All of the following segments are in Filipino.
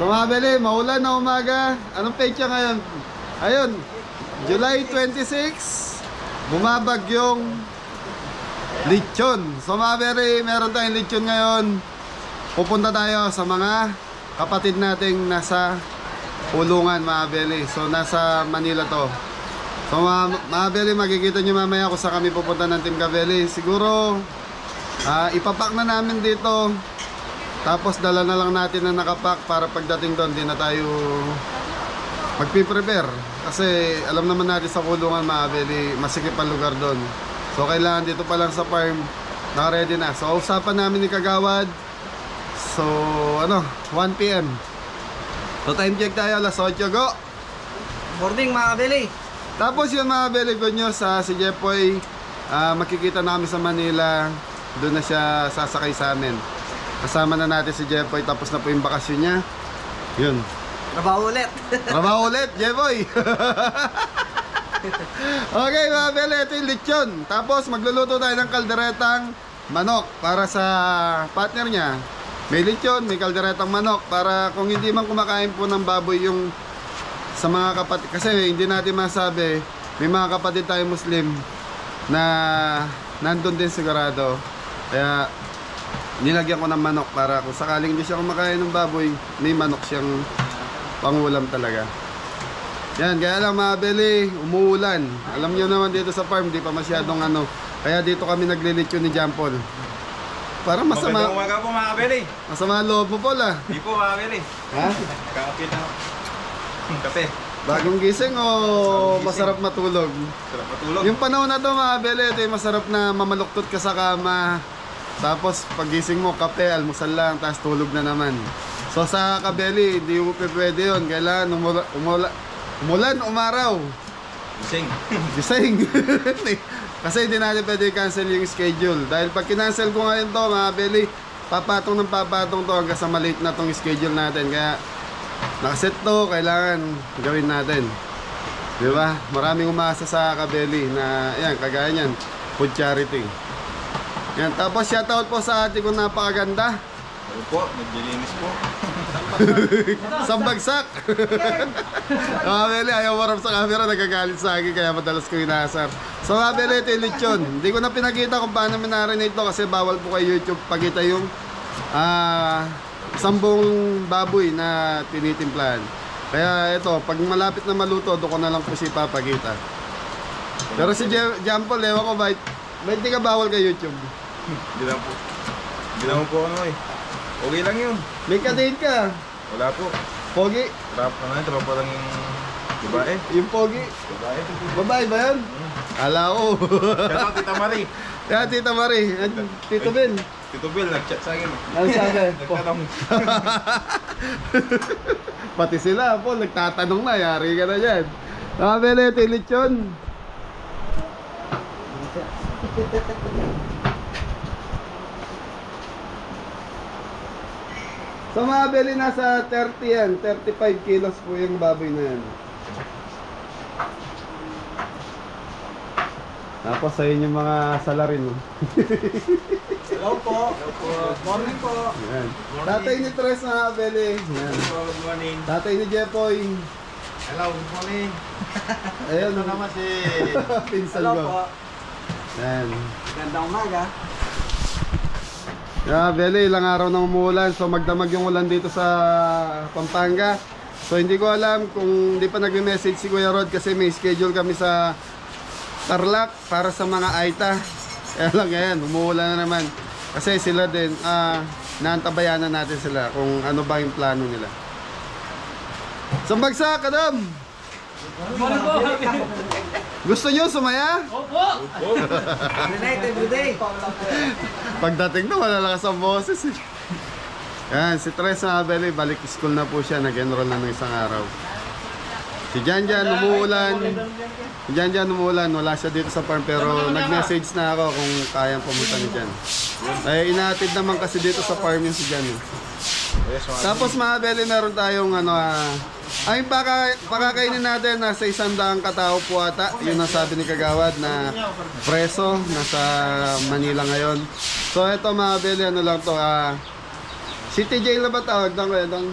So mga beli, maulan na umaga. Anong petsa ngayon? Ayun, July 26, bumabagyong lechon. So mga beli, meron tayong lechon ngayon. Pupunta tayo sa mga kapatid nating nasa Pulungan mga beli. So nasa Manila to. So mga beli, makikita nyo mamaya kung saan kami pupunta ng Team Kabeli. Siguro ipapak na namin dito. Tapos dala na lang natin na nakapak para pagdating doon di na tayo magpiprepare. Kasi alam naman natin sa Pulungan mga beli, masikip ang lugar doon. So kailangan dito pa lang sa farm naka-ready na. So usapan namin ni Kagawad. So 1 PM. So time check tayo, alas 8, go! Morning mga kabeli. Tapos yun mga beli, good news si Jepoy, makikita na kami sa Manila. Doon na siya sasakay sa amin. Kasama na natin si Jepoy, tapos na po yung bakasyon niya. Yun. Trabaho ulit. Trabaho ulit, Jepoy. Okay mga beli, ito yung lechon. Tapos magluluto tayo ng kalderetang manok para sa partner niya. May lechon, may kalderetang manok para kung hindi man kumakain po ng baboy yung sa mga kapatid. Kasi hindi natin masabi, may mga kapatid tayo Muslim na nandun din sigurado. Kaya nilagyan ko ng manok para kung sakaling hindi siya kumakain ng baboy, may manok siyang pangulam talaga. Yan, kaya lang mga beli, umuulan. Alam nyo naman dito sa farm, di pa masyadong kaya dito kami naglilitsyon ni Jampol. Para masama. Magandang umaga po mga kabeli. Masama loob mo po la. Di po mga kabeli. Ha? Kakapit na. Kape. Bagong gising o masarap matulog? Sarap matulog. Yung panahon na to mga beli, ito yung masarap na mamaluktot ka sa kama. Tapos pagising mo, kape, almusal lang, tapos tulog na naman. So sa kabeli, hindi mo pwede yun. Kailangan umulan, umaraw. Gising. Gising. Kasi hindi natin pwede cancel yung schedule. Dahil pag kinancel ko ngayon to mga beli, papatong ng papatong to hanggang sa malate na tong schedule natin. Kaya nakaset to, kailangan gawin natin. Diba? Maraming umasa sa kabeli na yan, kagaya yan, food charity. Yan, tapos shoutout po sa ate ko, napakaganda. Ano po, naglilinis po. Sambagsak. Kabeli, ayaw marap sa camera, nagagalit sa akin, kaya madalas ko inaasar. So kabeli, ito yung lechon. Hindi ko na pinakita kung paano minarinate ito kasi bawal po kay YouTube pagkita yung sambong baboy na tinitimplahan. Kaya ito, pag malapit na maluto, doon ko na lang po siya papakita. Pero si Jampol, ewan ko, ba hindi ka bawal kay YouTube? Hindi lang po. Hindi lang po okay lang yun. May kadate ka. Wala po. Pogi. Tropa lang yung babae. Yung pogi. Babae. Babae ba yun? Ala ko. Shoutout Tita Marie. Kaya Tita Marie, Tito Ben. Tito Bill, nag-chat sa akin. Ano sabi? Nagtatanong. Pati sila po, nagtatanong na, yari ka na dyan. Nakabili, ito yung lechon. Sa mga beli, nasa 30 yan, 35 kilos po yung baboy na yan. Tapos ayun yung mga salarin. Hello po. Hello po. Morning po. Yan. Tatay ni Tres na beli. Yan. Good morning. Tatay ni Jepoy. Hello, good morning. Ayun. Ito naman si... Pinsan Hello ko. po. Yan. Gandang umaga. Beli, ilang araw na umuulan. So magdamag yung ulan dito sa Pampanga. So hindi ko alam kung hindi pa nagme-message si Kuya Rod kasi may schedule kami sa Tarlac para sa mga Aita. Kaya lang ngayon, umuulan na naman. Kasi sila din, naantabayanan natin sila kung ano ba yung plano nila. Sambagsak, Adam! Gusto nyo sumaya? Everyday. Pagdating na, malalakas ang boses eh. Yan, si Tres na Beli, balik school na po siya, nag-enroll na ng isang araw. Si Janjan, umuulan. Si Janjan, umuulan, wala siya dito sa farm pero nag-message na ako kung kayang pumunta ni Jan. Ay, inaatid naman kasi dito sa farm yung si Jan. Tapos mga Beli, meron tayong ay pakakainin natin nasa 100 katao po ata. Yun ang sabi ni Kagawad na preso nasa Manila ngayon. So ito mga Beli, ano lang to City Jail na ba tawag ng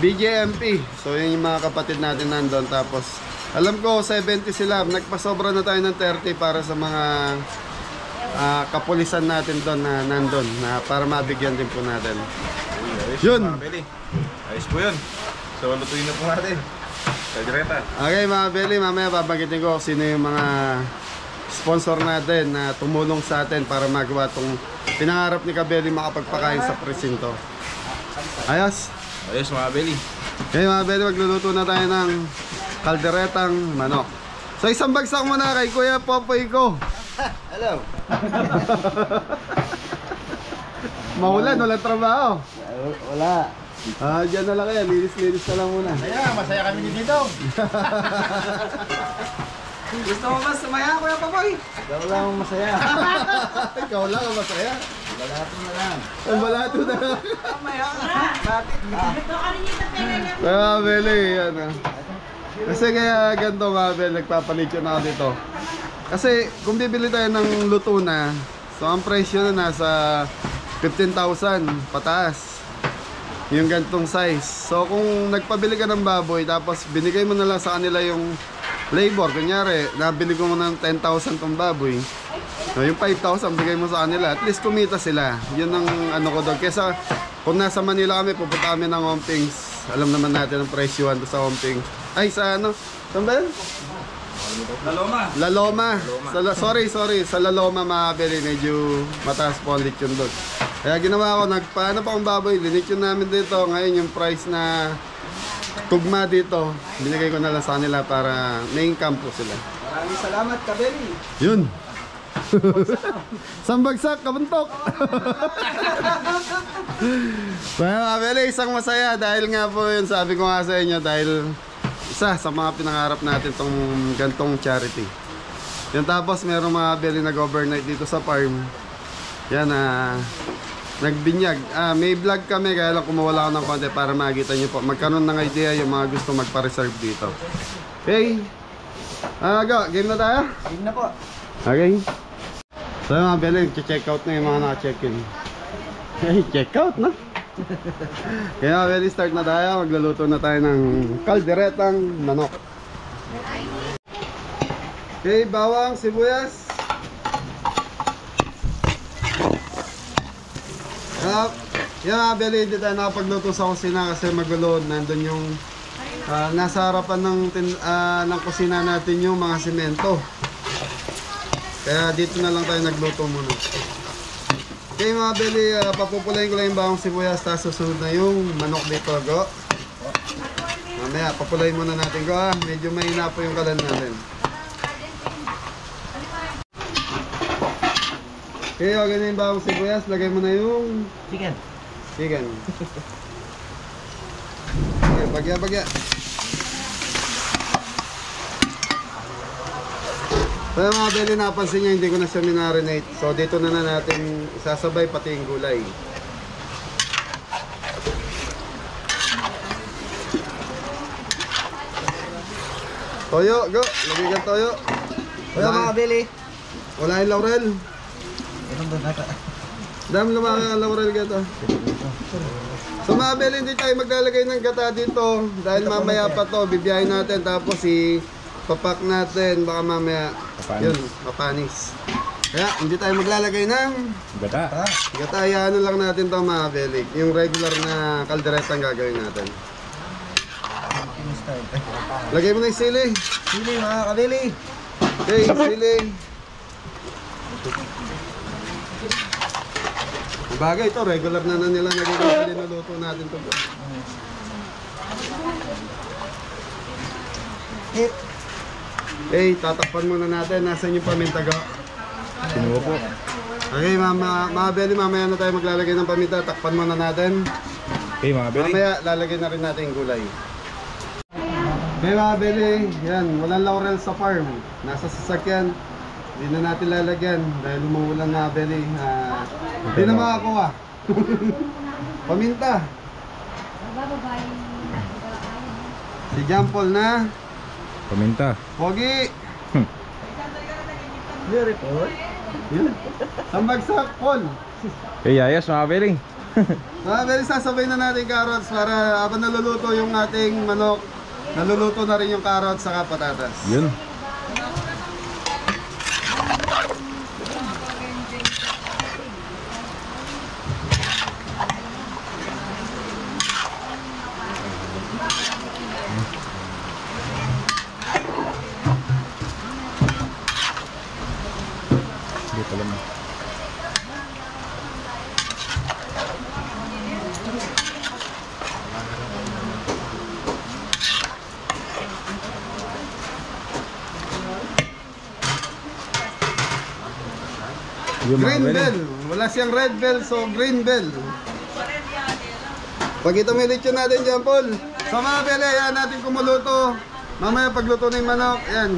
BJMP. So yun yung mga kapatid natin nandun. Tapos alam ko 70 sila. Nagpasobra na tayo ng 30 para sa mga kapulisan natin doon na nandun. Na para mabigyan din po natin. Ayos Yun. mga Beli. Ayos po yun. So lutuin na po natin. Kaldereta. Okay mga Beli, mamaya babanggitin ko kung sino yung mga sponsor natin na tumulong sa atin para magawa itong pinangarap ni Kabeli makapagpakain sa presinto. Ayos? Ayos mga Beli. Okay mga Beli, magluluto na tayo ng kalderetang manok. So isang bagsak muna kay Kuya Popoy ko. Hello. Maulan, walang trabaho. Wala. Dyan na lang kaya, linis-linis na lang muna. Masaya kami dito. Gusto mo ba sumaya, Kuya Papoy? Ikaw lang ang masaya. Ikaw lang ang masaya. Balato na lang. Ang balato na lang. Mamaya ka. Bakit? Kaya mga Beli, yan Kasi kaya ganito mga Beli, nagpapalit yun ako dito. Kasi kung bibili tayo ng luto na, so ang presyo na nasa 15,000 pataas. Yung gantong size. So kung nagpabili ka ng baboy, tapos binigay mo na lang sa kanila yung labor, kunyari, nabili ko mo ng 10,000 tong baboy. No, yung 5,000 bigay mo sa kanila, at least kumita sila. Yun ang ano ko doon. Kesa kung nasa Manila kami, pupunta kami ng Hompings. Alam naman natin ang presyo doon sa Hompings. Ay, sa ano? Saan ba yun? La Loma. Sorry. Sa La Loma mga Beli, medyo mataas po ang lechon doon. Kaya ginawa ko, nagpaano pa akong baboy, linechon namin dito. Ngayon yung price na tugma dito, binigay ko na lang sa kanila para may income po sila. Maraming salamat, Kabeli. Yun. Sambagsak, kabuntok. Kaya mga Beli, isang masaya dahil nga po yun, sabi ko nga sa inyo, dahil isa sa mga pinangarap natin tong gantong charity. Yan, tapos meron mga Beli nag-overnight dito sa farm. Yan nagbinyag. May vlog kami kaya lang kumawala ako ng konti para makita nyo po. Magkaroon ng idea yung mga gusto magpa-reserve dito. Okay. Go, game na tayo? Game na po. Okay. So yung mga Beli, check out na yung mga naka-check-in. Okay, check out na. Kaya mga Beli, start na tayo. Magluluto na tayo ng kalderetang manok. Okay, bawang, sibuyas. Yan mga Beli, hindi tayo nakapagluto sa kusina kasi magulo. Nandun yung nasa harapan ng kusina natin yung mga simento. Kaya dito na lang tayo nagluto muna. Okay mga Beli, papupulayin ko lang yung bawang sibuyas, tapos susunod na yung manok dito. Go. Mamaya, papulayin muna natin. Go medyo mahina po yung kalan natin. Okay, okay na yung bawang sibuyas. Lagay mo na yung Chicken. chicken. Okay, bagya. Kaya mga Beli, napansin niya hindi ko na siya minarinate. So dito na natin isasabay pati yung gulay. Toyo, go. Lagay ka toyo. Kuya mga Beli. Wala yung laurel. Ito ba naka? Dami lumaki ang laurel gato. So mga Beli, hindi tayo maglalagay ng gata dito dahil mamaya pa to, bibiyahin natin tapos papak natin, baka mamaya yun, mapanis. Kaya hindi tayo maglalagay ng Gata. gata, ano lang natin to mga Beli. Yung regular na kaldereta ang gagawin natin. Lagay mo na yung sili. Sili mga Kabeli. Okay, sili. Bagay ito, regular na nila nagiging linuluto natin ito. Okay, tatakpan muna natin. Nasaan yung paminta, go? Sinuha po. Okay, mga Beli, mamaya na tayo maglalagay ng paminta. Takpan muna natin. Okay mga Beli. Mamaya, lalagay na rin natin yung gulay. Okay, mga Beli, yan, walang laurel sa farm. Nasa sasakyan. Hindi na natin lalagyan dahil umuulan na Beli. Hindi na makakuha. Paminta. Si John Paul na Paminta. Pogi. Beautiful. Yun. Tambagsak, Paul. Eh, ayos mga Beli. Mga Beli, sasabay na natin carrots para habang naluluto yung ating manok, naluluto na rin yung carrots saka patatas. Yun. Hindi pala mo. Yung mga Green Beli. bell. Wala siyang red bell, so green bell. Pagkita may lechon natin dyan, Paul. So mga Beli, yan natin kumuluto. Mamaya pagluto na yung manok, yan.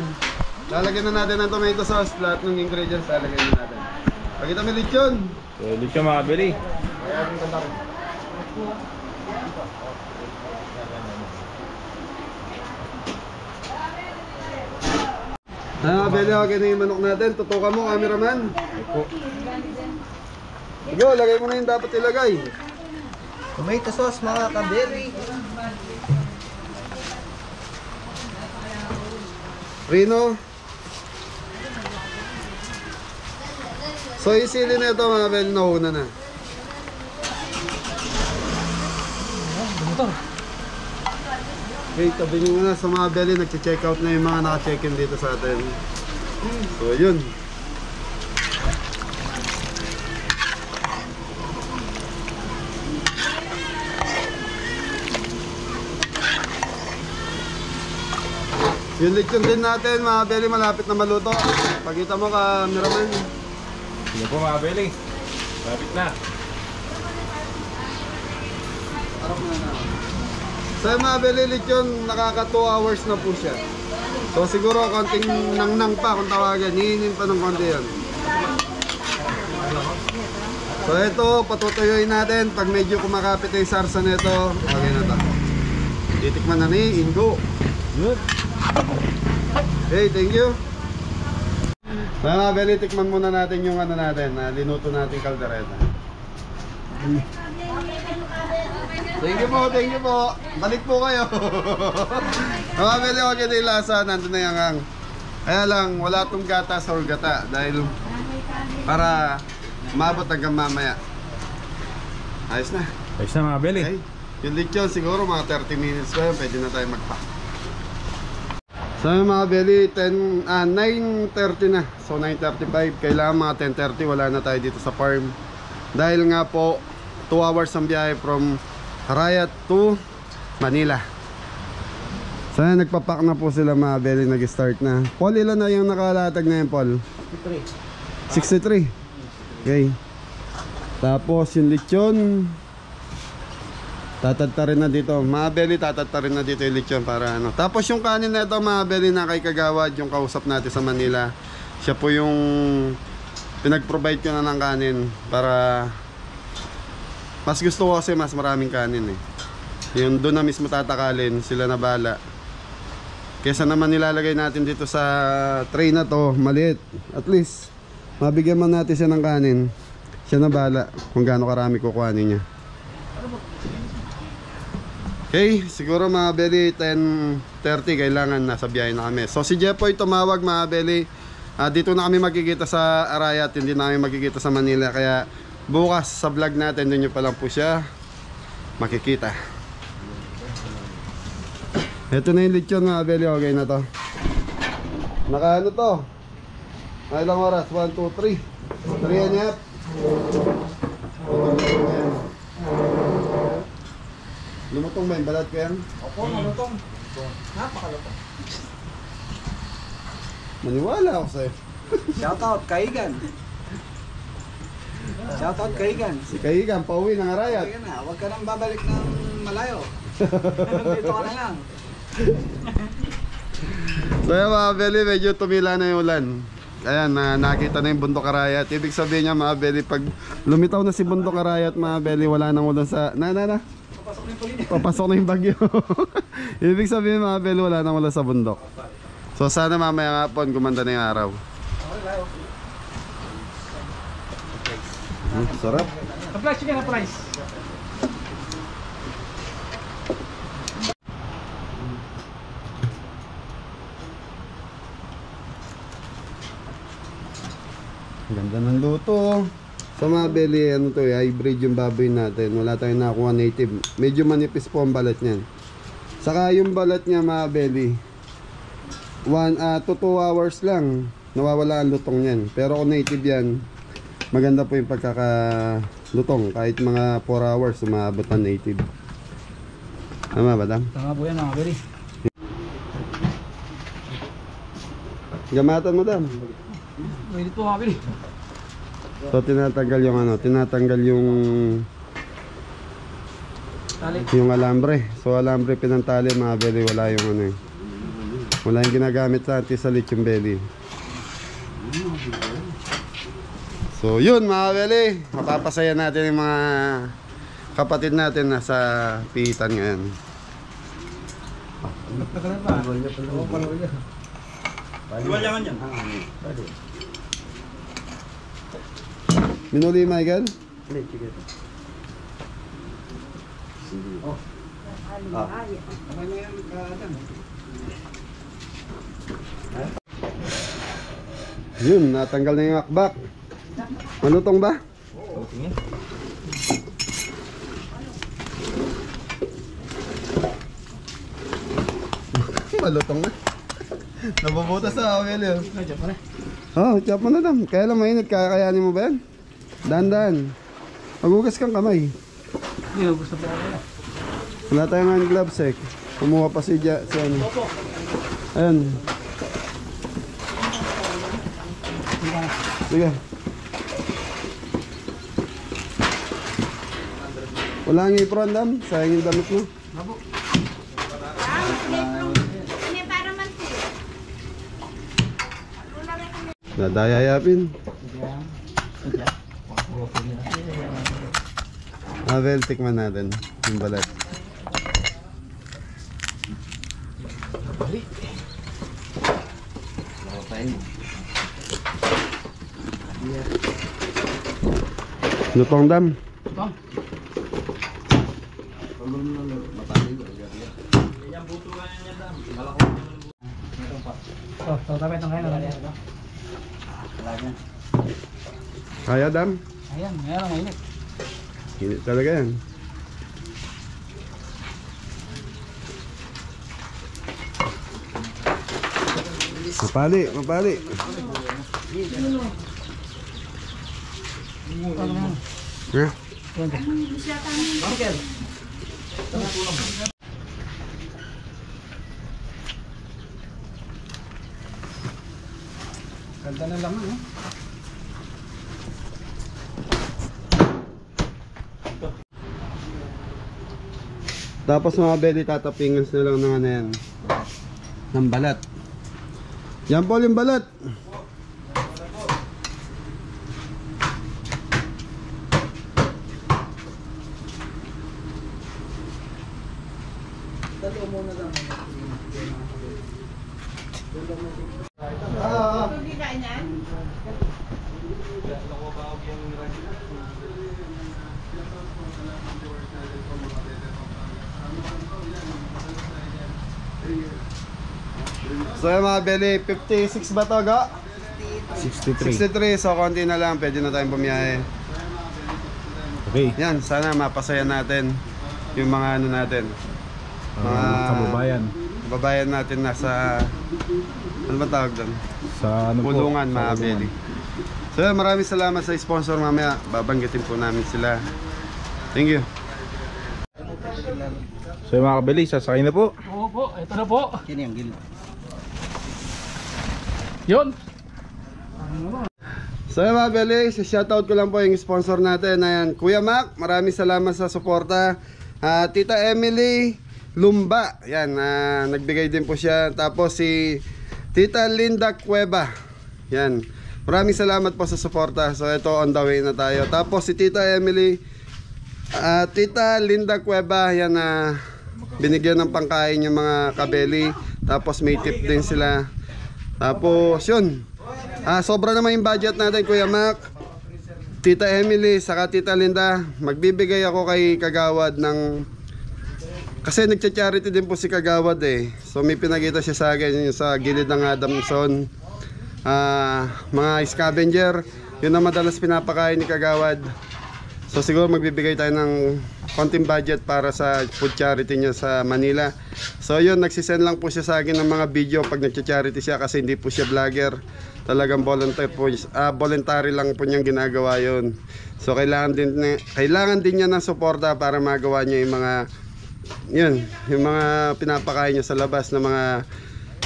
Lalagyan na natin ng tomato sauce. Lahat ng ingredients lalagyan na natin. Pagkita may lechon. So, dito mga Beli. Mga Beli, okay na yung manok natin. Tutukan mo, cameraman. Opo. Go, lagay mo na yung dapat ilagay. Tomato sauce mga kabeli. Rino. So isili na ito mga Beli, nauna na. Okay, tabi nyo muna sa mga Beli, nag-check out na yung mga naka-check-in dito sa atin. So yun. Yung lechon din natin mga Beli, malapit na maluto. Pagkita mo ka, cameraman. Sige po mga Beli. Lapit na. So yung mga Beli, lechon, nakaka 2 hours na po siya. So siguro konting nang pa kung tawagan, hihinin pa ng konti yan. So ito, patutuyuin natin. Pag medyo kumakapit na yung sarsa nito, okay na ito. Titikman na ni Ingo. Good. Hey, thank you. So mga Beli, tikman muna natin yung ano natin, linuto natin kaldereta. Thank you po. Balik po kayo. Mga Beli, okay na yung lasa, nandun na yung hang. Kaya lang, wala tong gatas or gata dahil para umabot hanggang mamaya. Ayos na. Ayos na mga Beli. Okay. Yung lechon siguro mga 30 minutes pa yun, pwede na tayo magpack. So yung mga Beli, 9:30 na. So 9:35, kailangan mga 10:30 wala na tayo dito sa farm. Dahil nga po 2 hours ang biyahe from Arayat to Manila. So yan, nagpapak na po sila mga Beli, nag-start na. Paul, ilan na yung nakalatag na yun, Paul? 63. Okay. Tapos yung lechon tatadtarin na dito. Mga Beli, tatadtarin na dito yung lechon para ano. Tapos yung kanin na ito mga Beli, na kay Kagawad, yung kausap natin sa Manila. Siya po yung pinag-provide ko na ng kanin para mas gusto ko kasi mas maraming kanin eh. Yung doon na mismo tatakalin, sila na bala. Kesa naman nilalagay natin dito sa tray na to, maliit. At least, mabigyan man natin siya ng kanin. Siya na bala kung gaano karami kukuhanin niya. Okay, siguro mga Beli, 10:30 kailangan nasa biyahe na kami. So si Jepoy tumawag mga Beli. Dito na kami magkikita sa Arayat, hindi na kami magkikita sa Manila. Kaya bukas sa vlog natin, doon nyo pa lang po siya makikita. Ito na yung lechon mga Beli, okay na to. Naka ano to? Ilang oras? 1, 2, 3 and a half. Lumutong ba yung balat ko yan? Opo, malutong. Napakalutong. Maniwala ako sa'yo. Shoutout Kaigan. Shoutout Kaigan. Si Kaigan, pauwi ng Arayat. Kaigan na, huwag ka nang babalik ng malayo. Dito ka na lang. So yan mga Beli, medyo tumila na yung ulan. Ayan, nakita na yung bundok Arayat. Ibig sabihin niya mga Beli, pag lumitaw na si bundok Arayat mga Beli, wala nang ulan sa... Papasok na yung bagyo. Ibig sabihin mga Beli, wala nang ulan sa bundok. So sana mamaya nga po, gumanda na yung araw. Sarap. Ka-price, sige na price. Ganda ng luto. Sa mga belly, ano to, hybrid yung baboy natin. Wala tayong nakuha native. Medyo manipis po ang balat niyan. Saka yung balat niya, mga belly, 1 to 2 hours lang nawawala ang lutong niyan. Pero kung native yan, maganda po yung pagkakalutong. Kahit mga 4 hours umabot ang native. Tama ba, Dam? Tama po yan mga beri. Gamatan mo, Dam. Mainit po mga beri. So tinatanggal yung ano, tinatanggal Tali. yung alambre. So alambre pinantali, mga belly, wala yung ano eh. Wala yung ginagamit sa anti-salit yung belly. So yun mga belly, mapapasaya natin yung mga kapatid natin na sa pihitan ngayon. Nagkakalan pa. Oo, palawal yan. Iwalyangan yan. Minuli, Michael? Yun, natanggal na yung akbak. Malutong ba? Malutong na. Nabubutas sa awel yun. Medyo pa rin. Oh, chop mo na Dam. Kaya lang mainit, kakayanin mo ba yan? Dahan-dahan. Magugas kang kamay. Hindi, gusto po ako. Wala tayong hand gloves eh. Kumuha pa si ano. Ayan. Sige. Wala ang apron, Dam. Sayang yung damit mo. Nadayayapin. Well, tikman natin yung balat. Lutong, Dam. Ito. So, tapos itong kain na. Kaya, Dam? Ayan, mayroon mainit. Hinit talaga yan. Mapali, mapali. Yeah. Uncle. Ganda na laman, eh. Tapos mga belly, tatapingan na lang ng ano yan. Ng balat. Yan po yung balat. So yung mga belly, 56 ba to, Go? 63. So konti na lang, pwede na tayong bumiyahe. Okay. Yan, sana mapasaya natin yung mga ano natin, mga kababayan natin nasa, ano ba tawag doon? Sa ano po? Pulungan, mga belly. So maraming salamat sa sponsor, mamaya babanggitin po namin sila. Thank you. So yung mga kabili, sasakay na po. Oo po, ito na po. Yun. So yung mga belly, shoutout ko lang po yung sponsor natin. Ayan, Kuya Mac, maraming salamat sa suporta. Tita Emily Lumba, yan, nagbigay din po siya. Tapos si Tita Linda Cueva, yan, maraming salamat po sa suporta. So ito, on the way na tayo. Tapos si Tita Emily, Tita Linda Cueva, yan, binigyan ng pangkain yung mga kabeli. Tapos may tip din sila. Tapos yun, sobra naman yung budget natin, Kuya Mac. Tita Emily, saka Tita Linda, magbibigay ako kay Kagawad ng... Kasi nagcha-charity din po si Kagawad eh. So may pinakita siya sa akin yung sa gilid ng Adamson. Mga scavenger, yun na madalas pinapakain ni Kagawad. So siguro magbibigay tayo ng konting budget para sa food charity niya sa Manila. So yun, nagsisend lang po siya sa akin ng mga video pag nagcha-charity siya kasi hindi po siya vlogger. Talagang voluntary lang po niyang ginagawa yun. So kailangan din niya ng suporta para magawa niya yung mga yung mga pinapakain niya sa labas ng mga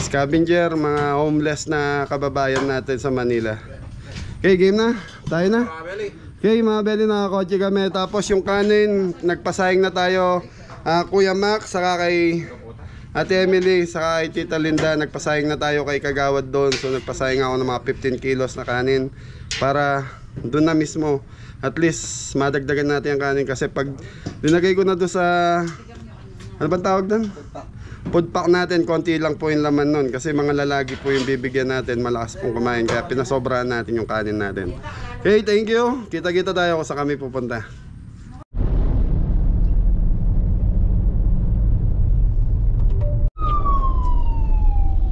scavenger, mga homeless na kababayan natin sa Manila. Okay, game na? Tayo na? Okay mga belly, nakakotse kami. Tapos yung kanin, nagpasayang na tayo. Kuya Max, saka kay Ate Emily, saka kay Tita Linda, nagpasayang na tayo kay Kagawad doon. So nagpasayang ako ng mga 15 kilos na kanin para doon na mismo. At least madagdagan natin ang kanin kasi pag dinagay ko na doon sa, ano bang tawag doon? Food pack natin, konti lang po yung laman nun kasi mga lalaki po yung bibigyan natin, malakas pong kumain kaya pinasobrahan natin yung kanin natin. Okay, thank you. Kita-kita tayo kung sa kami pupunta.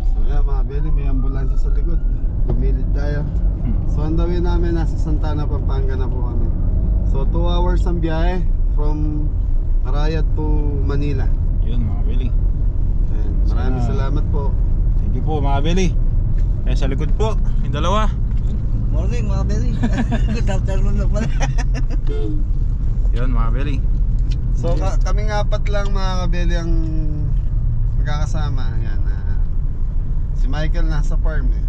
So yan mga belly, may ambulansya sa likod. Pumilid tayo. So ang dawin namin nasa Santana, Pampanga na po kami. So 2 hours ang biyahe from Arayat to Manila. Yun mga belly. Maraming salamat po. Thank you po mga belly. Sa likod po, yung dalawa. Morning mga belly. Good afternoon na pala. Yun mga belly. So kaming apat lang mga kabeli ang magkakasama. Ayan, si Michael nasa farm eh.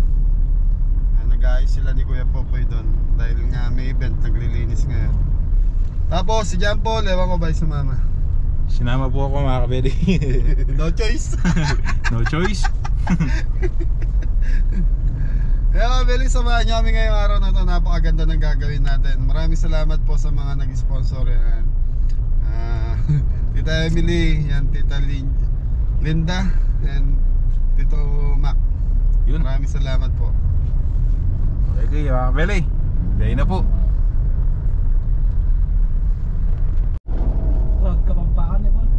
Nag-aayos sila ni Kuya Popoy doon dahil nga may event, naglilinis ngayon. Tapos si John Paul, ewan ko ba sumama? Sinama po ako mga kabeli. No choice. No choice. Kaya kabeli, samahan nyo kami ngayong araw na ito. Napakaganda ng gagawin natin. Maraming salamat po sa mga nag-sponsor. Tita Emily, yan, Tita Linda, and Tito Mac. Yun. Maraming salamat po. Okay mga kabeli, gaya na po. Proud ka pampakan eh, Paul.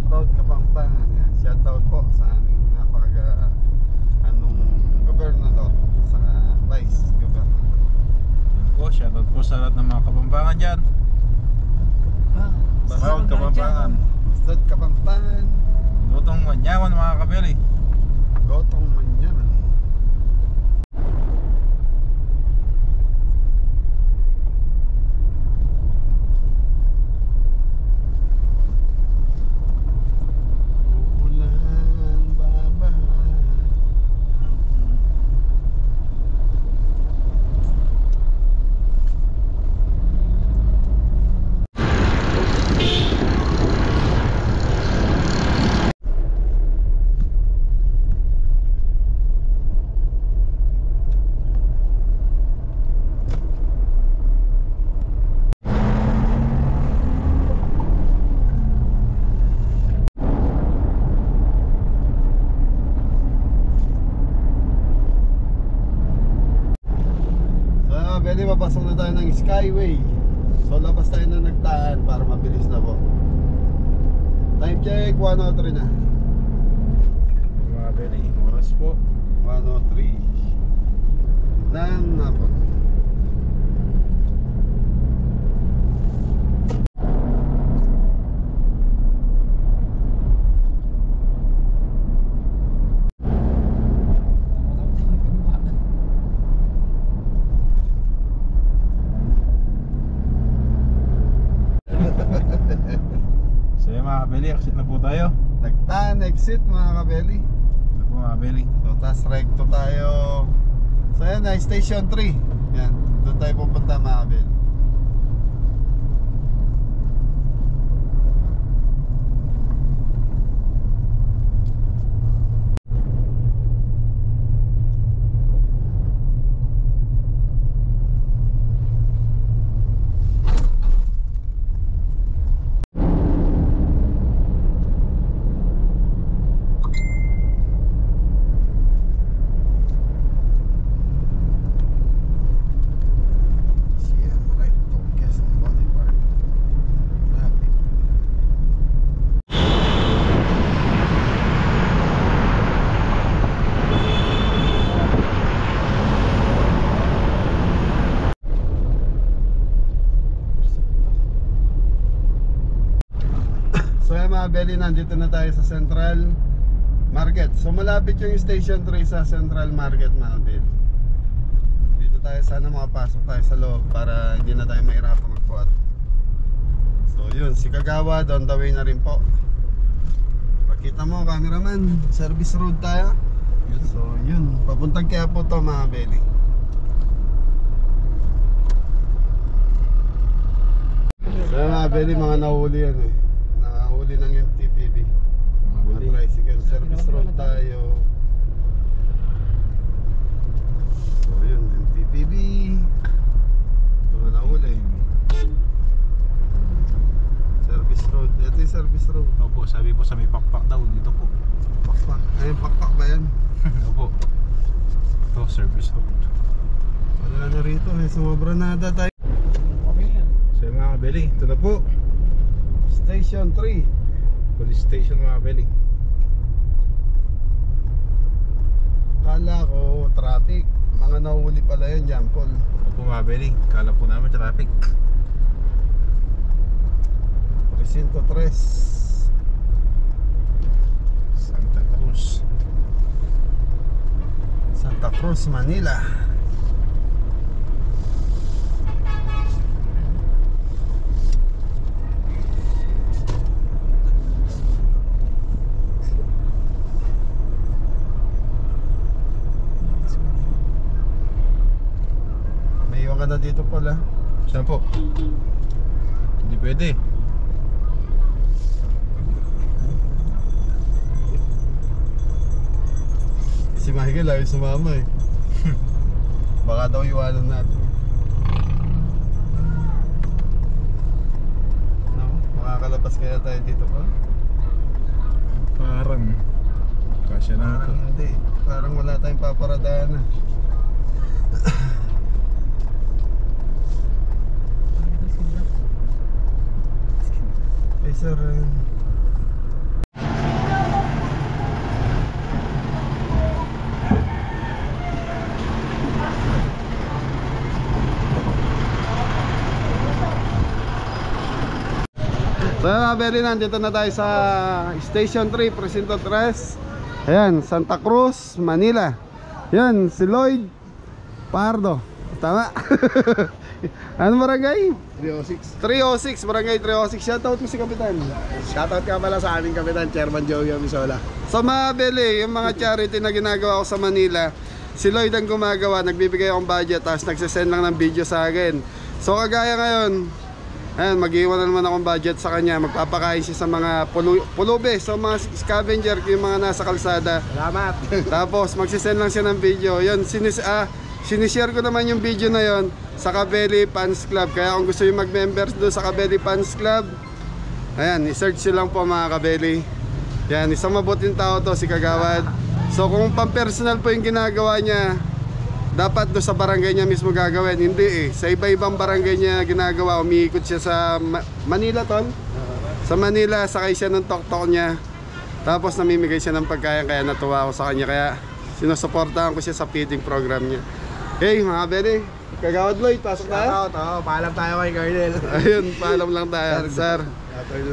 Proud Kapampangan. Yan. Shout out po sa aming gobernador sa vice gobernador. Yun po, shoutout po sa lahat ng mga Kapampangan dyan. Proud Kapampangan. Bastard Kapampangan. Lutong manyaman mga kabeli. Gotong manyaman. Pwede mapasok na tayo ng Skyway. So labas tayo na nagtaan para mabilis na po. Time check, 1:03 na. Mga kabeli, oras po 1:03 ng hapon. So yun mga kabeli, exit na po tayo. Nagtaan exit mga kabeli. Ito po mga kabeli. So tas recto tayo. So yan na, station 3. Yan, doon tayo pupunta mga kabeli. Belly, nandito na tayo sa Central Market. So malapit yung Station 3 sa Central Market mga Belly. Dito tayo, sana makapasok tayo sa loob para hindi na tayo mahirapan magbuhat. So yun, si Kagawad on the way na rin po. Pakita mo cameraman, service road tayo. So yun, papuntang Quiapo to mga Belly. So mga Belly, mga nahuli yan eh. Nahuli ng MTPB. Mga tricycle, service road tayo. So yun, MTPB. Mga nahuli. Service road, ito yung service road. Opo, sabi po sa may pakpak daw, dito po. Pakpak, ayun pakpak ba yan? Opo. Ito, service road. Wala na rito eh, sumobra na ata tayo. So yung mga kabeli, ito na po. Station 3. Police station mga kabeli. Kala ko traffic, mga nahuli pala yun, John Paul. Opo mga kabeli, kala po namin traffic. Presinto 3. Santa Cruz. Santa Cruz, Manila. May iwan ka na dito pala. Saan po? Hindi pwede. Si Michael ayaw sumama eh. Baka daw iwanan natin. No? Makakalabas kaya tayo dito pa? Parang kasya na ito. Parang hindi. Parang wala tayong paparadaan na. Eh sir, so mga Belly, nandito na tayo sa Station 3, Presinto 3. Ayan, Santa Cruz, Manila. Yan, si Lloyd Pardo. Tama. Ano barangay? 306, barangay 306. Shoutout mo si Kapitan. Shoutout ka pala sa aming kapitan, Chairman Joey Amisola. Sa mga Belly, yung mga charity na ginagawa ko sa Manila, si Lloyd ang gumagawa. Nagbibigay akong budget, tapos nagsisend lang ng video sa akin. So kagaya ngayon, ayan, mag-iwan na naman akong budget sa kanya. Magpapakain siya sa mga pulubi, so mga scavenger, yung mga nasa kalsada. Salamat. Tapos magsisend lang siya ng video. Yun, sinishare ko naman yung video na yon sa Kabeli Fans Club. Kaya kung gusto yung mag-members doon sa Kabeli Fans Club, ayan, i-search nyo lang po mga Kabeli. Yan, isang mabuting tao to si Kagawad. So kung pang-personal po yung ginagawa niya, dapat doon sa barangay niya mismo gagawin. Hindi eh, sa iba-ibang barangay niya ginagawa. Umiikot siya sa Manila, tol. Sa Manila, sakay siya ng tok-tok niya. Tapos namimigay siya ng pagkain, kaya natuwa ako sa kanya. Kaya sinusuportahan ko siya sa feeding program niya. Hey mga Beni, Kagawad Lloyd, pasok tayo. Shoutout, paalam tayo kay Colonel. Ayun, paalam lang tayo, sir.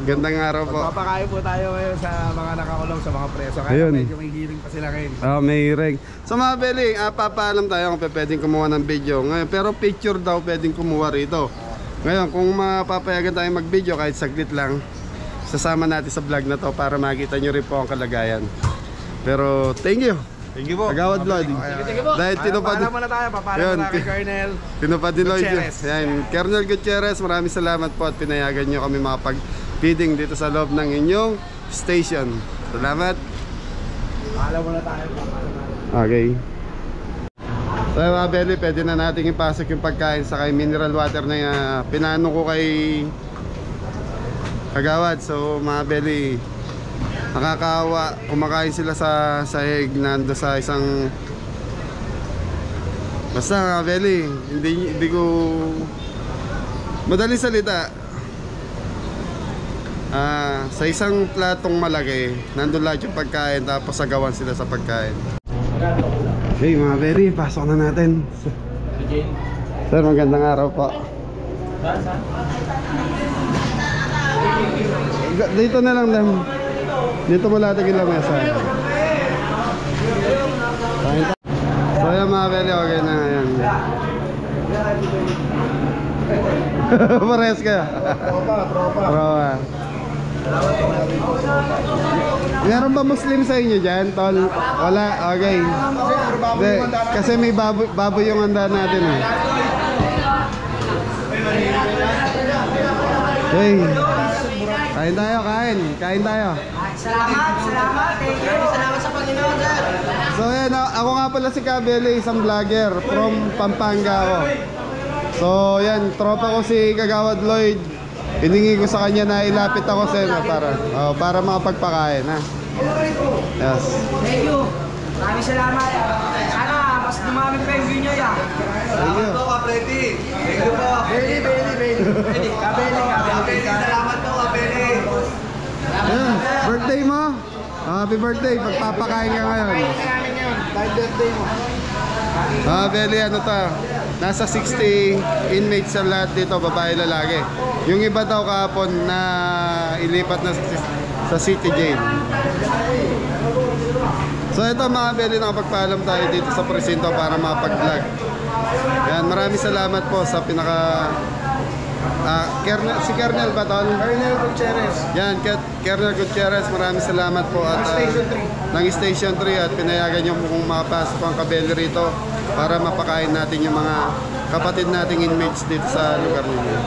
Gandang araw po. Magpapakain po tayo ngayon sa mga nakakulong, sa mga preso. Kaya Ayun. medyo may hearing pa sila ngayon. May ring. So mga Beli, papaalam tayo kung pwedeng kumuha ng video ngayon. Pero picture daw pwedeng kumuha rito. Ngayon, kung mapapayagan tayo mag-video kahit saglit lang, sasama natin sa vlog na to para makita nyo rin po ang kalagayan. Pero thank you. Thank you po. Kagawad Lloyd. Sige po. Dahil Paalam muna tayo, papaalam muna kay Colonel. tinupad ni Lloyd. Gutierrez. Yan, Colonel Gutierrez, maraming salamat po at pinayagan nyo kami makapag-feeding dito sa loob ng inyong station. Salamat. Paalam muna tayo. Okay. So mga Beli, pwede na natin ipasok yung pagkain sa kay mineral water na pinano ko kay Kagawad. So mga Beli, nakakaawa, kumakain sila sa sahig nando sa isang basta mga Beli, hindi ko madaling salita. Sa isang platong malaki, nandun lahat yung pagkain, tapos sagawan sila sa pagkain. Okay mga Beli, pasok na natin. Sir, magandang araw po. Dito na lang dam. Dito mo lahat ang lamesa. So yan mga Beli, okay na yan. Pares ka. Tropa. Meron ba Muslim sa inyo dyan, Tol? Wala? Okay. De, kasi may baboy yung handa natin eh. Hey. Kain tayo, kain. Kain tayo. Salamat. Thank you. Salamat sa Panginoon, sir. So yan, ako nga pala si Kabele, isang vlogger from Pampanga ako. So yan, tropa ko si Kagawad Lloyd. Hiningi ko sa kanya na ilapit ako sa inyo para makapagpakain, ha. Yes. Thank you. Maraming salamat. Sana mas dumami pa yung view nyo yan. Thank you. Thank you po. Beli. Kabeli. Salamat po, Kapeli. Yan, birthday mo? Happy birthday, pagpapakain ka ngayon. Namin yun. Dahil birthday mo. Beli, ano to? Nasa 60 inmates sa lahat dito, babae lalaki. Yung iba daw kahapon na ilipat na sa city jail. So ito mga Beli, nakapagpaalam tayo dito sa presinto para makapag-vlog. Yan, maraming salamat po sa pinaka... si Kernel ba, Tol? Colonel Gutierrez. Yan, Kernel Gutierrez, maraming salamat po at ng Station 3 at pinayagan niyo kung makapasok ang Kabeli rito para mapakain natin yung mga kapatid nating inmates dito sa lugar ninyo.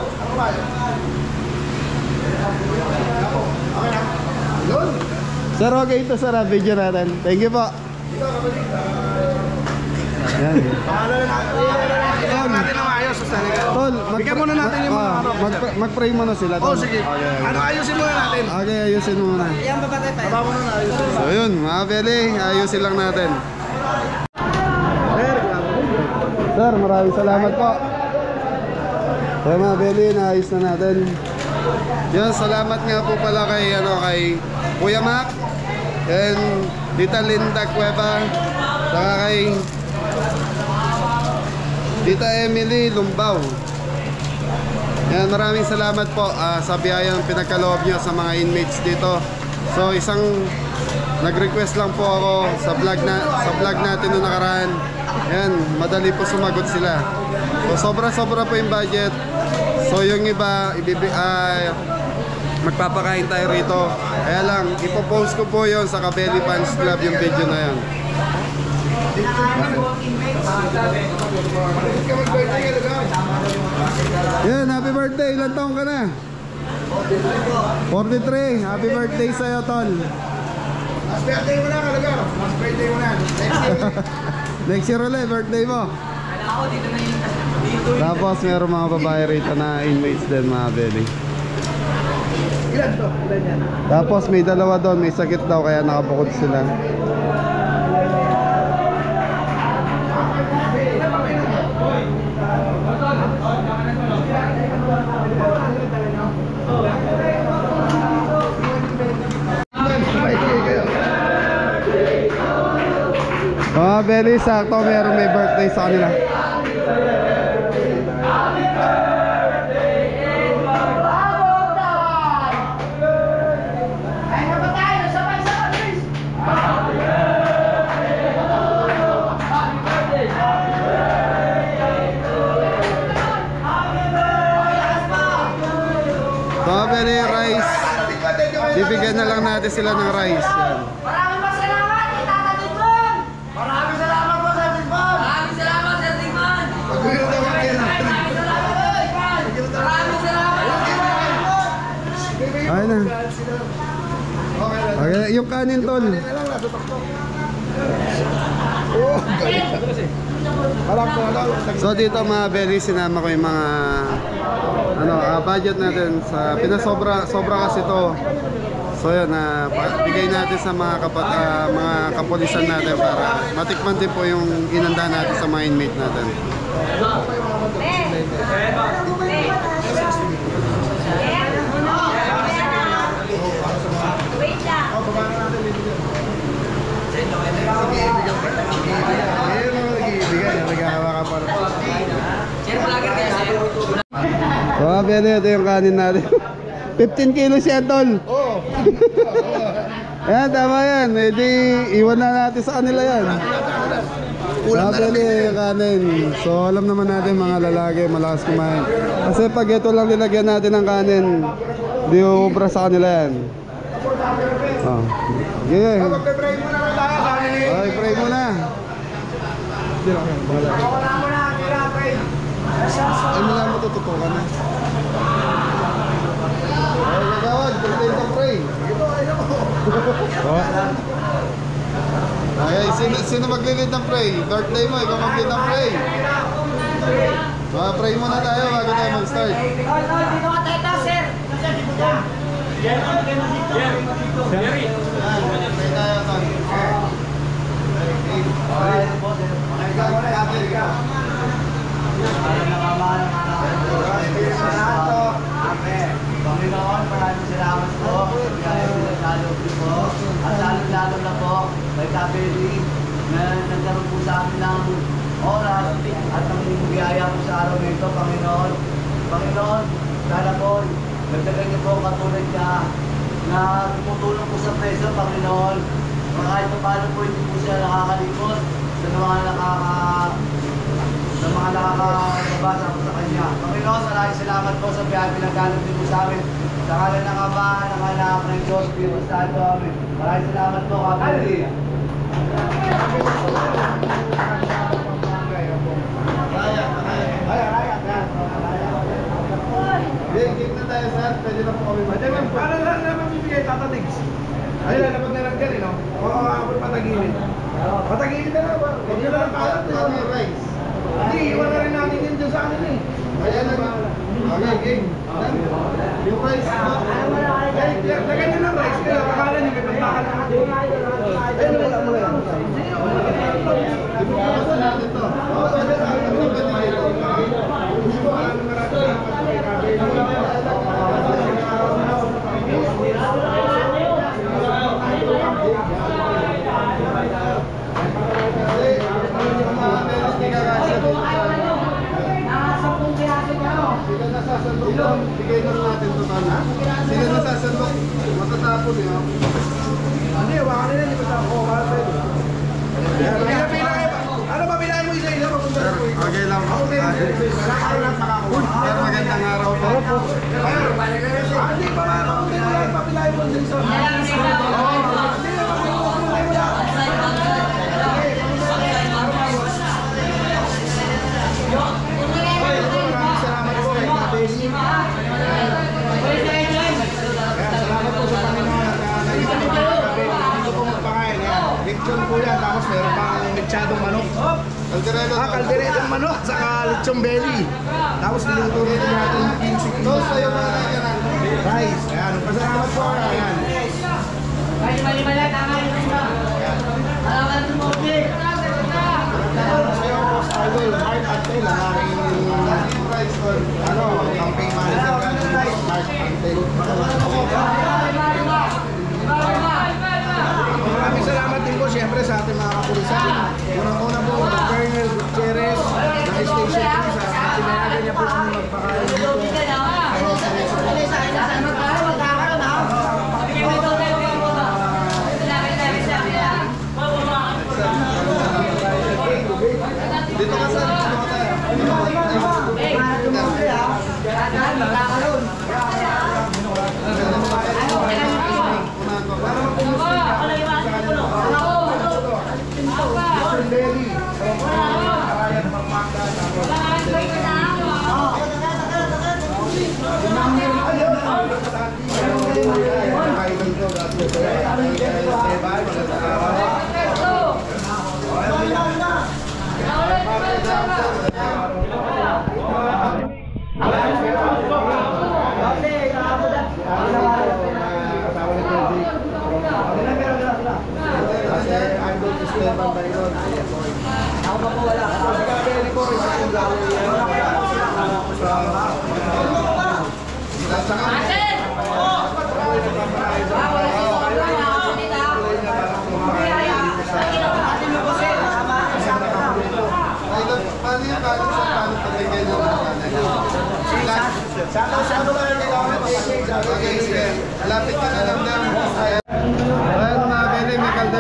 Sir, okay ito sir, video natin. Thank you po. Yan. Natin ang ayos sa talaga. Tol, Bigyan muna natin yung mga mag-pray muna sila. Oh, Tol. sige. Okay. Ano, ayusin muna natin. Okay, ayusin mo muna. Yan, papatay tayo. Baba muna na ayusin. So yun, mga Beli, ayusin lang natin. Sir, maraming salamat po. So mga Beli, naayos na natin. Yan, salamat nga po pala kay Kuya Mac and Tita Linda Cueva, saka kay Tita Emily Lumbaw. Yan, maraming salamat po sa biyayang pinagkaloob nyo sa mga inmates dito. So isang nag-request lang po ako sa vlog natin noong nakaraan. Yan, madali po sumagot sila. So sobra po yung budget. So yung iba magpapakain tayo rito. Kaya lang, ipopost ko po yon sa Kabeli Fans Club yung video na yan. Yan, happy birthday. Ilan taong ka na? 43. Happy birthday sa'yo, Tol. Mas birthday mo na, kalaga. Mas birthday mo na. Next year ulit, birthday mo. Tapos meron mga babae rito na inmates din, mga Beli. Ilan to? Ilan yan? Tapos may dalawa doon, may sakit daw kaya nakabukod sila. Mga Beli, sakto meron may birthday sa kanila. Mga Beli, rice. Bibigyan na lang natin sila ng rice. Yan. Maraming salamat, Tata Digman! Maraming salamat po, Sir Digman! Maraming salamat, Sir Digman! Maraming salamat! Ayun na. Okay, yung kanin, Tol. So dito mga Beli, sinama ko yung mga budget natin sa sobra kasi to. So yun, bigay natin sa mga kapulisan natin para matikman din po yung inanda natin sa mga inmate natin. So mga Beli, ito yung kanin natin. 15 kilos yan, tol. Oo. Ayan, tama yan. Eh di, iwan na natin sa kanila yan. Kulang na lang yung kanin. So, alam naman natin mga lalaki, malakas kumain. Kasi pag ito lang nilagyan natin ng kanin, di ubra sa kanila yan. Oh. Okay. Magpe-pray muna kayo tayo. Okay, pray muna. Ay, mula mo tututukan na. Ay, gagawad, pray to pray. Okay, sino maglilid ng pray? Birthday mo, ikaw maglilid ng pray. Pray muna tayo bago tayo mag-start. Dito ka tayo, sir. Pray tayo, Ton. Panginoon, maraming salamat po. Kaya lalo po. At lalo na po, kay Kabeli, na nagkaroon po sa amin ng oras at ang biyaya po sa araw nito, Panginoon. Panginoon, sana po, nagdagan niyo po ang katulad niya na tumutulong po sa preso, Panginoon. Kahit pa paano po hindi po siya nakakalimot sa mga nakakabasa po sa kanya. Panginoon, maraming salamat po sa biyaya pinagkalog din po sa amin. Sa ngalan ng Ama, ng Anak, ng Diyos, Espiritu Santo, Amen. Maraming salamat po, Kapatid. Game na tayo, sir. Pwede na po kami mag-game. Para lang naman bibigay tatatigs. Ay, lalapag na lang dyan, no? Oo, ako patagilid. Patagilid na lang ba? Huwag nyo lang kalat, Ano yung rice? Hindi, iwan na rin natin yun dyan sa akin, eh. Ayan na. Okay, game. Yung rice. Eh, lagyan nyo ng rice, kaya pakala nyo, may pantakan na ako. Ayun, wala mo yan. Sige, wala mo yan. Ibukasan natin to. Oo, pwede na. Pwede na ito. Sila nasasandok to. Bigay na natin to, ha? Sila nasasandok. Matatapon yun. Hindi, baka nila, hindi pa ako. Pila-pila kayo ba? Ano ba, pilahin mo isa-isa? Mapunta na po. Okay lang po. Pero magandang araw po. Hindi pa na ako. Papilahin mo isa-isa. Maraming salamat po kay Kabeli. Salamat po sa Panginoon at naisip ko po Kabeli. Hindi ko po magpakain. Lechon po yan. Tapos meron pang lechadong manok. Caldereta. Kalderetang manok saka lechong belly. Tapos niluto rin natin yung pinsik. Toast tayo mga kailangan. Rice. Ayan. Pasalamat po. Ayan. Sa'yo po sa idol. Heart and tail. Ang aking Rice tol. campaign manager. Heart and tail. Maraming salamat din po siyempre sa ating mga kapulisan. Unang-una po, Colonel Gutierrez ng Station 3 sa tinayagan niya po kami magpakain dito. Dito ka sir. Belly. Karayan Pampanga. Paano yung kanin sa paano pabigay ng mga kanin? Sana ba kailangan ng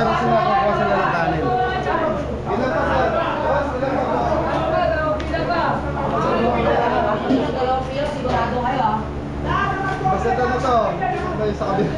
meron sila, kukuha sila ng kanin. Ilan pa sir? Boss, ilan pa po? Basta ito na to. Tayo sa kabila.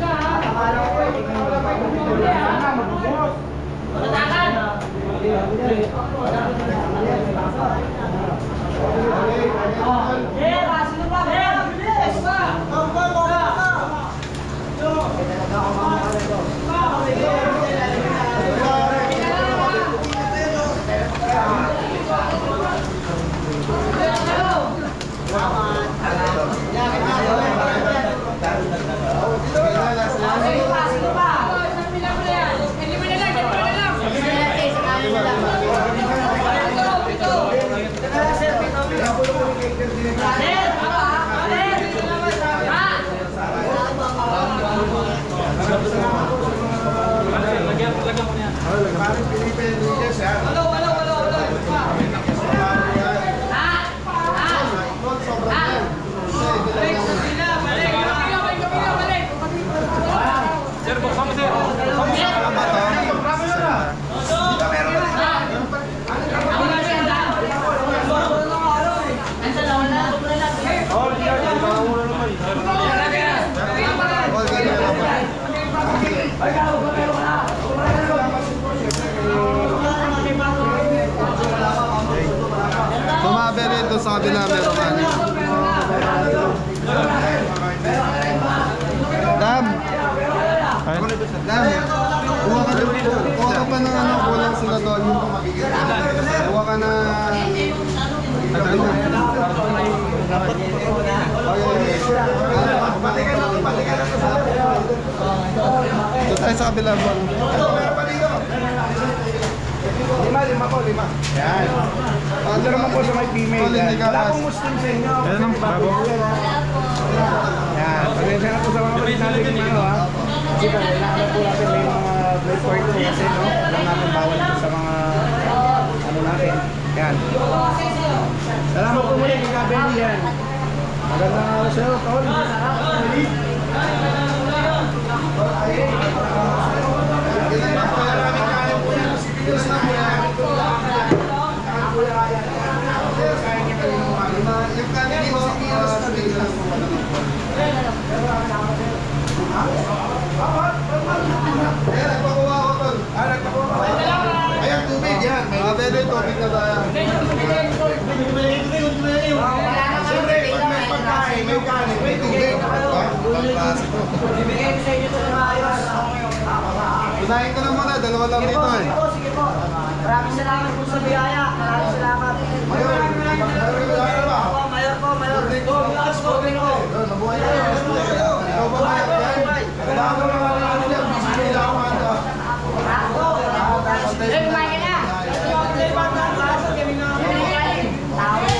Tumabere ito sa kabila, meron kanin. Dam! Dam! Kuha ka pa ng ano, kulang sila doon. Kuha ka na... Ito tayo sa kabila po. Lima po. Yan. Ito naman po sa may female. Wala pong Muslim sa inyo. Yan ang babo. Yan. Pagkensya na po sa mga palit natin yung ano ha. Kasi po, kailangan po natin may mga blood part po kasi no. Alam natin bawal po sa mga ano natin. Yan. Salamat po muli kay Kabeli yan. Magandang araw sa iyo, Tol. Yung kanin mo, ayan, nagpakuha ko tol. Ayan, tubig yan. Pwede, tubig na tayo. Siyempre, pag may pagkain, may kanin, may tubig. Pagklase ko. Kunahin ko na muna, dalawa lang dito eh. Sige po. Maraming salamat po sa biyaya. Maraming salamat. Mayor, Mayor po. mabuhay ka. Ikaw ba mayor yan? Kailangan mo naman natin yan. Bisita nila ako anda.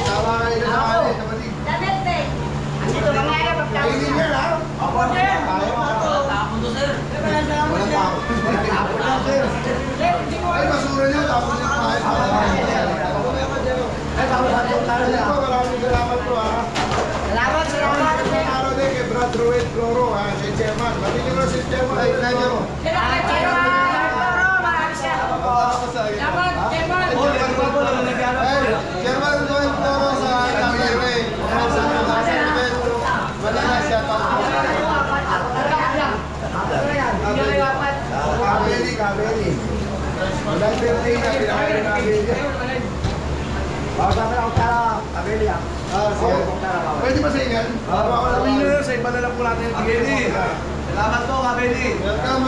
Tawa kayo na sa kanin, kapatid. Kainin yan ha? Ay, basura niyo, tapos yung kahit maraming salamat po ha. Salamat. May araw din kay Brad Ruel Floro ha, si Chairman. Pati nyo na si Chairman. Ay, nanyo. Chairman Ruel Floro sa Tangere. Manila siya tapos. Kabeli. Walang birthday na, pinakain na Kabeli. Sabi lang ako tara, Kabeli ah. Sige. Pwede ba sa inyo? Sabihin nyo yun, sa iba na lang po natin yung Kabeli. Salamat po, Kabeli. Welcome.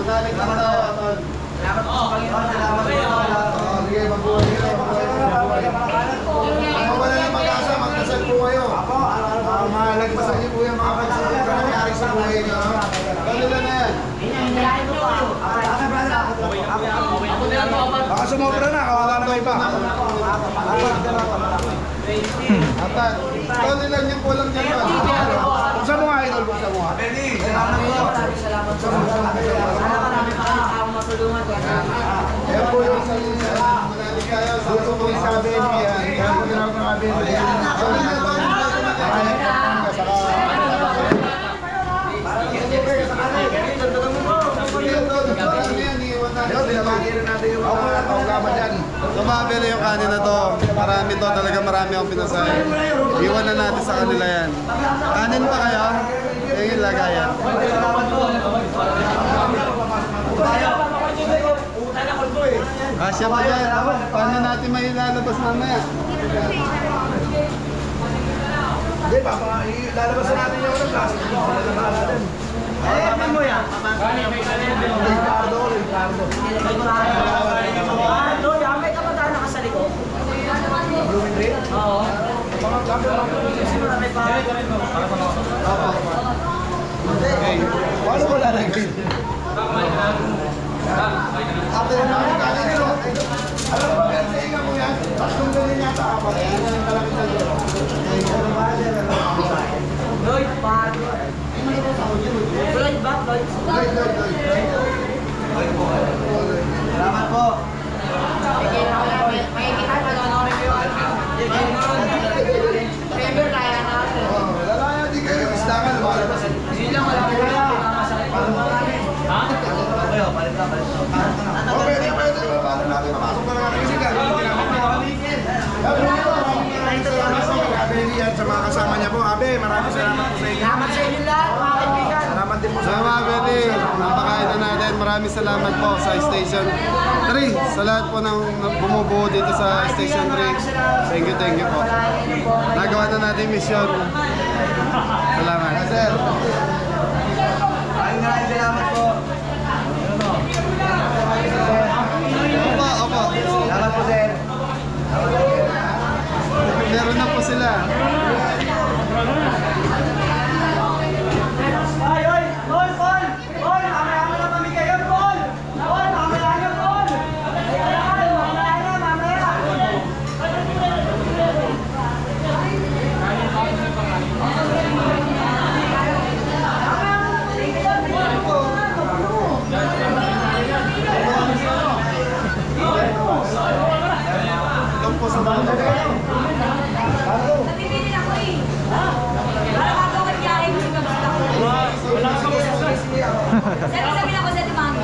Madaling ka tayo, Tol. Salamat po, Panginoon. Salamat po. Sige, mabuhay kayo. Kung wala ng pag-asa, magdasal po kayo. Malagpasan niyo po yung mga pagsubok na nangyari sa buhay niyo. Kanila na yan. Baka sumobra na, kawawa na may iba. Apat. Tol, ilan yung kulang dyan ba? Buksan mo nga, Idol, buksan mo nga. Kabeli. Salamat po. Salamat po. Marami pa kayong taong matulungan. Yan po yung sa manalig kayo. Sa po yung sa baby yan. Kaya po ginawag ng baby. Sige, Tol. Yan, iwan Pati yung mga kaugama dyan. So mabili yung kanin na to. Marami to, talaga marami akong pinasay. Iwan na natin sa kanila yan. Kanin pa kayo? Yung lagayan. Kasya pa dyan. Paano natin may lalabas mamaya? Hindi, lalabas na natin yung plastic. Lalabas natin. Ay, mo yan. Ricardo. Doon, may kabataan nakasaliko. Blooming Green? Oo. Okay. Paano ko lalagay? After na namin kanin nyo. Alam mo, pero sa inga mo yan. Tatlong galing yata ako. Ayan ang kalapit sa dito. Lloyd, Pat. Lloyd ba? Lloyd. Salamat po. Makikita pa doon ako review. Favor kaya natin. Lalaya di kayo. Isda ka. Lumalabas. Hindi lang wala ko kaya. Ha? Kayo, palit ka. Okay, pwede. Paano natin mapasok pa na natin kasi gagawin namin. Abe yan sa mga kasama niya po. Abe, maraming salamat po sa inyo. Salamat sa inyo lahat, mga kaibigan. Salamat din po sa So mabili, napakain na natin. Maraming salamat po sa Station 3. Sa lahat po ng bumubuo dito sa Station 3. Thank you po. Nagawa na natin mission. Salamat. sir. Maraming salamat po. Opo. Salamat po, sir. Meron na po sila. Ay, oy! Paul! Paul! Mamaya na pamigay yun, Paul! Paul! Mamaya na, Paul! Mamaya! Doon po sa mga. Natipinin ako eh. Para magawin niya ay mas kabasta ko. Sabi ako sa Timagi.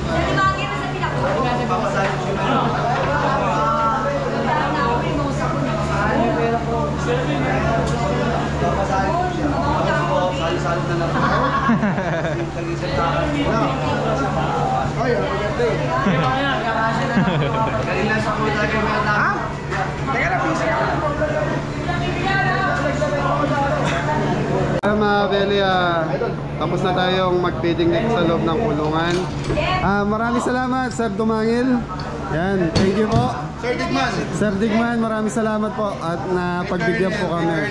Sa Timagi na sabi ako. Parang na ako remote ako. Sali-sali na lang. Ay, birthday. Galing lang sa mga talaga yung Ha? Teka na, busy ka. Mga Beli, tapos na tayong mag-feeding dito sa loob ng kulungan. Maraming salamat, Sir Dumangil. Yan, thank you po. Sir Digman. Sir Digman, maraming salamat po at napagbigyan po kami.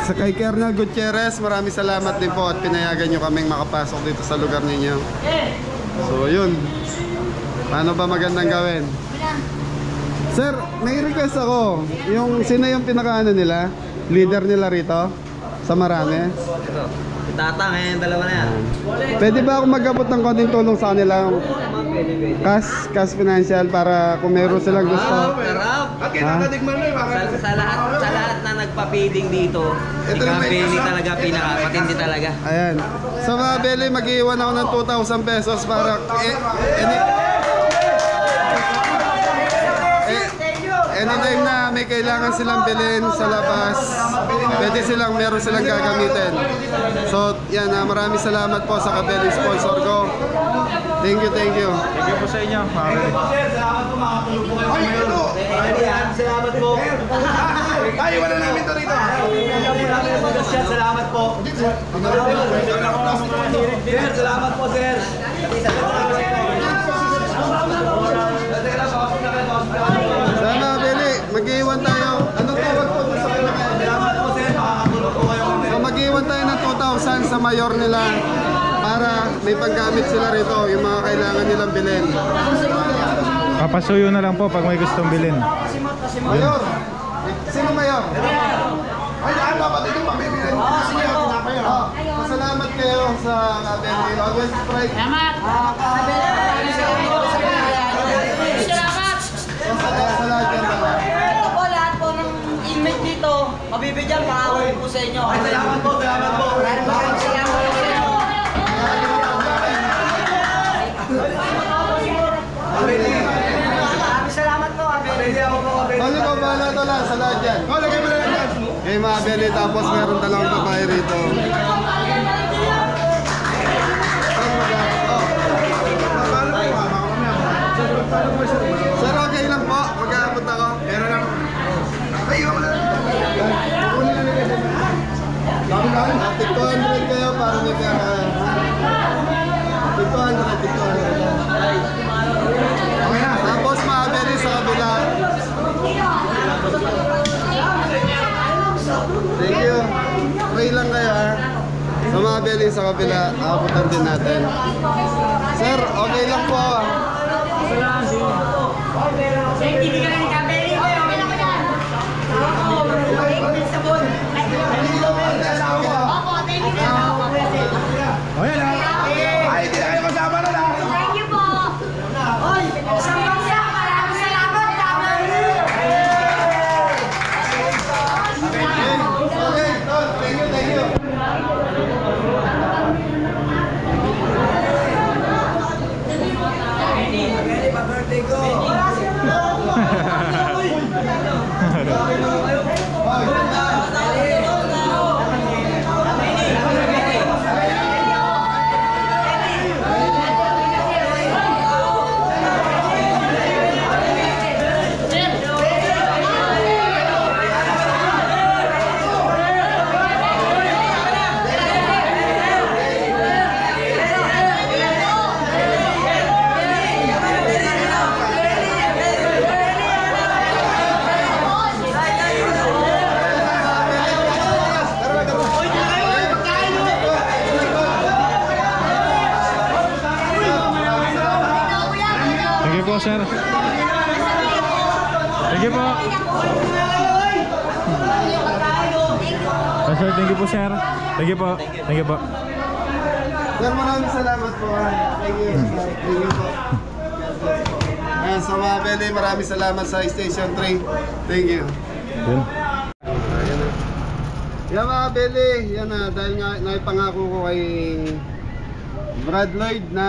Sa kay Colonel Gutierrez, maraming salamat din po at pinayagan nyo kaming makapasok dito sa lugar ninyo. So yun, paano ba magandang gawin? Sir, may request ako. Sino yung pinakaano nila? Leader nila rito? Sa marami? Ito. Itatang eh, dalawa na yan. Pwede ba ako mag-abot ng konting tulong sa kanila? Cash financial para kung meron silang gusto. Sarap! At kailangan Digman mo eh. Sa lahat na nagpa-feeding dito, si Kabeli talaga pinaka-matindi talaga. Ayan. Sa mga Beli, mag-iwan ako ng 2,000 pesos para anytime na may kailangan silang bilhin sa labas, pwede meron silang gagamitin. So, yan, maraming salamat po sa Kabeli sponsor ko. Thank you. Thank you po sa inyo, mga Beli. Ay, ito! Salamat po. Ay, wala namin ito rito. Salamat po. Sir, salamat po, sir. Sa mga Beli, mag-iwan tayo. Anong tawag po sa kanila? Salamat po, sir. Makakatulog po kayo. So, mag-iwan tayo ng 2,000 sa mayor nila para may paggamit sila rito, yung mga kailangan nilang bilhin. Papasuyo na lang po pag may gustong bilhin. Mayor! Sino mayor? Ay, dapat ito pamimili. Sige, pinapaya. Salamat kayo sa Kabeli. Always pride. Salamat! Sa lahat yan. Ito po, lahat po ng inmate dito, mabibigyan pa ako po sa inyo. Salamat po, salamat po. Maraming salamat po sa inyo. Kay Mabel, tapos meron dalawang babae rito. Sir, okay lang po. Mag-aabot ako. Meron lang. Tig 200 kayo para may pera. Tig 200, tig 200. Tapos Mabel sa kabila. Thank you. Pray lang kayo ha. Sa Mabel sa kabila, aabutan din natin. Sir, okay lang po. O yan ha. Ay, hindi na kayo kasama na na. Thank you po. Oy, maraming salamat. Okay, thank you, thank you. Thank you po, sir. Thank you po. Sir, thank you po, sir. Thank you po. Thank you po. Sir, maraming salamat po. Thank you. Thank you po. Ayan, sa Mabel, maraming salamat sa Station 3. Thank you. Yun. Yan mga Beli, yan na, dahil nga naipangako ko kay Brad Lloyd na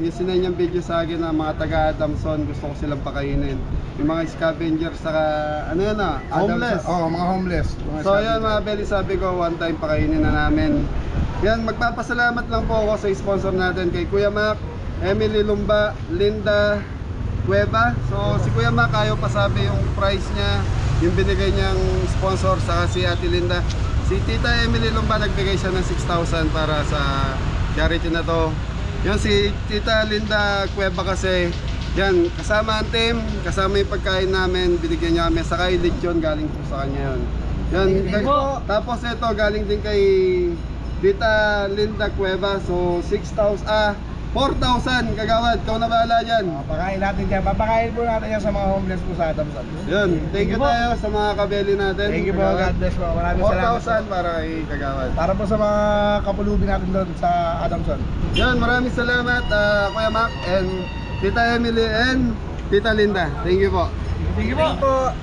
yung sinay niyang video sa akin na mga taga Adamson, gusto ko silang pakainin. Yung mga scavengers saka ano yan na, homeless. Oo, mga homeless. So yan mga Beli, sabi ko one time pakainin na namin. Yan, magpapasalamat lang po ako sa sponsor natin kay Kuya Mac, Emily Lumba, Linda Cueva. So si Kuya Mac ayaw pasabi yung price niya, yung binigay niyang sponsor, saka si Ate Linda. Si Tita Emily Lumba nagbigay siya ng 6,000 para sa charity na to. Yan si Tita Linda Cueva kasi, yan, kasama ang team, kasama yung pagkain namin, binigyan niya kami, saka yung lechon galing po sa kanya yun. Yan, tapos ito galing din kay Tita Linda Cueva, so 4,000 kagawad, ikaw na bahala dyan. Pakain natin yan. Papakain po natin yan sa mga homeless po sa Adamson. Yun, thank you tayo sa mga kabeli natin. Thank you po, God bless po. Maraming salamat. 4,000 para kay kagawad. Para po sa mga kapulubi natin doon sa Adamson. Yan, maraming salamat Kuya Mac and Tita Emily and Tita Linda. Thank you po. Thank you po.